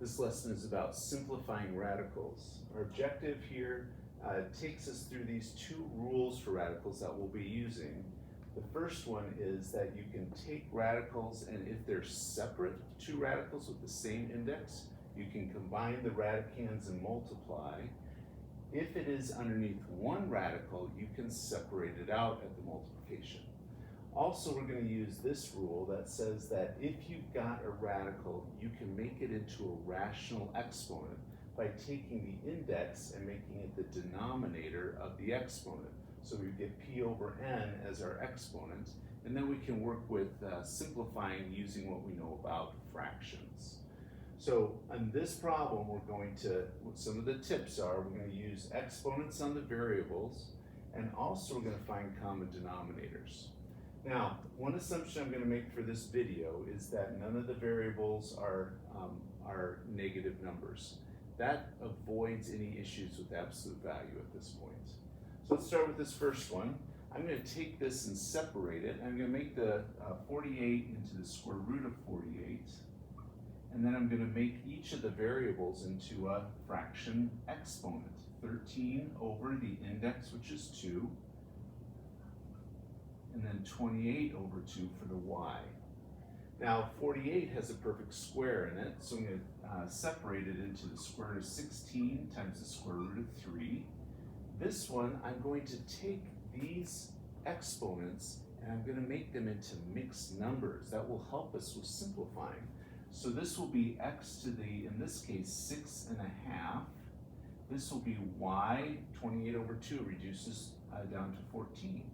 This lesson is about simplifying radicals. Our objective here takes us through these two rules for radicals that we'll be using. The first one is that you can take radicals, and if they're separate two radicals with the same index, you can combine the radicands and multiply. If it is underneath one radical, you can separate it out at the multiplication. Also, we're going to use this rule that says that if you've got a radical, you can make it into a rational exponent by taking the index and making it the denominator of the exponent. So we get p over n as our exponent, and then we can work with simplifying using what we know about fractions. So on this problem, some of the tips are, we're going to use exponents on the variables, and also we're going to find common denominators. Now, one assumption I'm going to make for this video is that none of the variables are negative numbers. That avoids any issues with absolute value at this point. So let's start with this first one. I'm going to take this and separate it. I'm going to make the 48 into the square root of 48. And then I'm going to make each of the variables into a fraction exponent. 13 over the index, which is 2. And then 28 over 2 for the y. Now 48 has a perfect square in it, so I'm going to separate it into the square root of 16 times the square root of 3. This one, I'm going to take these exponents and I'm going to make them into mixed numbers. That will help us with simplifying. So this will be x to the, in this case, 6.5. This will be y, 28 over 2 reduces down to 14.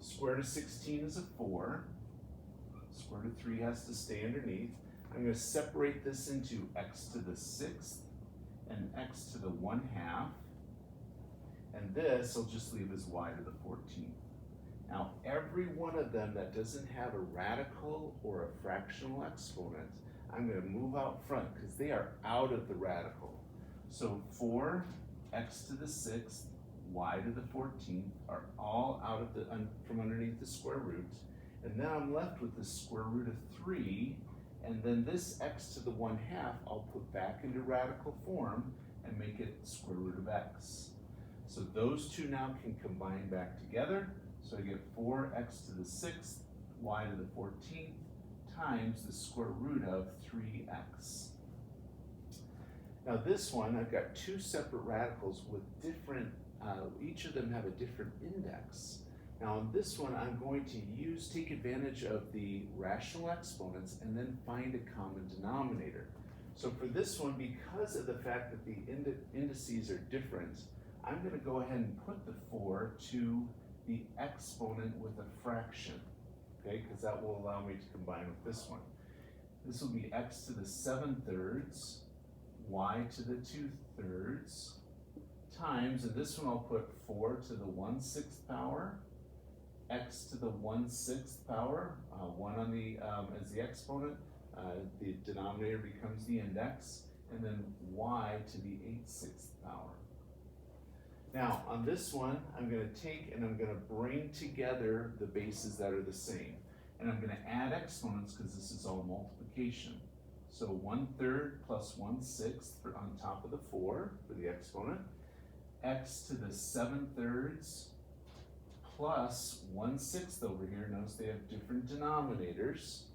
Square root of 16 is a 4. Square root of 3 has to stay underneath. I'm going to separate this into x to the 6th and x to the 1/2. And this I'll just leave as y to the 14th. Now, every one of them that doesn't have a radical or a fractional exponent, I'm going to move out front because they are out of the radical. So 4x to the 6th, y to the 14th are all out of the from underneath the square root. And then I'm left with the square root of 3, and then this x to the 1/2 I'll put back into radical form and make it square root of x. So those two now can combine back together. So I get 4x to the 6th, y to the 14th, times the square root of 3x. Now this one, I've got two separate radicals with different, each of them have a different index. Now on this one, I'm going to take advantage of the rational exponents and then find a common denominator. So for this one, because of the fact that the indices are different, I'm going to go ahead and put the 4 to the exponent with a fraction, okay, because that will allow me to combine with this one. This will be x to the 7/3, y to the 2/3, times, and this one I'll put 4 to the 1/6 power, x to the 1/6 power, 1 on the as the exponent, the denominator becomes the index, and then y to the 8/6 power. Now, on this one, I'm going to take and I'm going to bring together the bases that are the same. And I'm going to add exponents because this is all multiplication. So 1/3 plus 1/6 on top of the 4 for the exponent. X to the 7/3 plus 1/6 over here. Notice they have different denominators.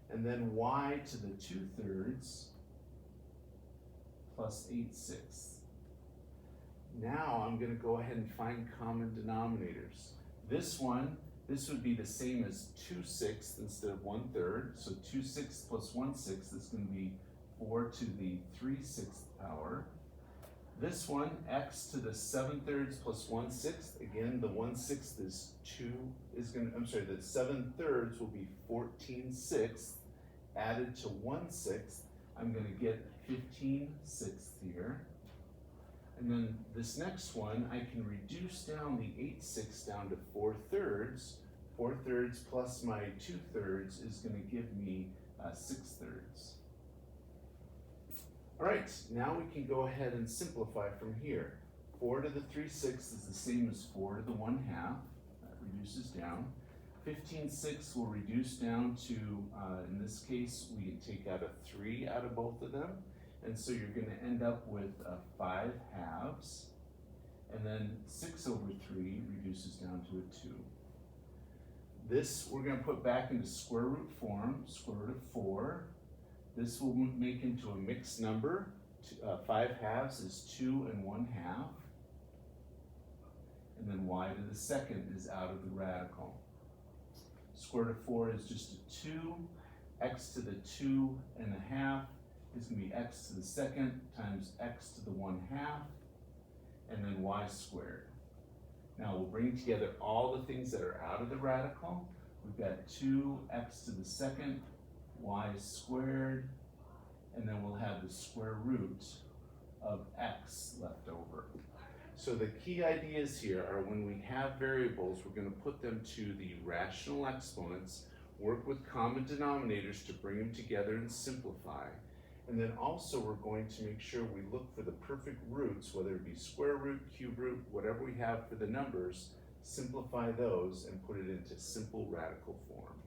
And then y to the 2/3 plus 8/6. Now I'm going to go ahead and find common denominators. This would be the same as 2/6 instead of 1/3. So 2/6 plus 1/6 is going to be 4 to the 3/6 power. This one, x to the 7/3 plus 1/6. Again, the 1/6 is the 7/3 will be 14/6 added to 1/6. I'm going to get 15/6 here. And then this next one, I can reduce down the 8/6 down to 4/3. 4/3 plus my 2/3 is going to give me 6/3. All right, now we can go ahead and simplify from here. 4 to the 3/6 is the same as 4 to the 1/2. That reduces down. 15/6 will reduce down to, in this case, we can take out a 3 out of both of them. And so you're gonna end up with 5/2. And then 6/3 reduces down to a 2. This we're gonna put back into square root form, square root of 4. This will make into a mixed number. 5/2 is 2 1/2. And then y to the second is out of the radical. Square root of 4 is just a 2. X to the 2 1/2 is going to be x to the second times x to the 1/2, and then y squared. Now we'll bring together all the things that are out of the radical. We've got 2x to the second, y squared, and then we'll have the square root of x left over. So the key ideas here are when we have variables, we're going to put them to the rational exponents, work with common denominators to bring them together and simplify. And then also we're going to make sure we look for the perfect roots, whether it be square root, cube root, whatever we have for the numbers, simplify those and put it into simple radical form.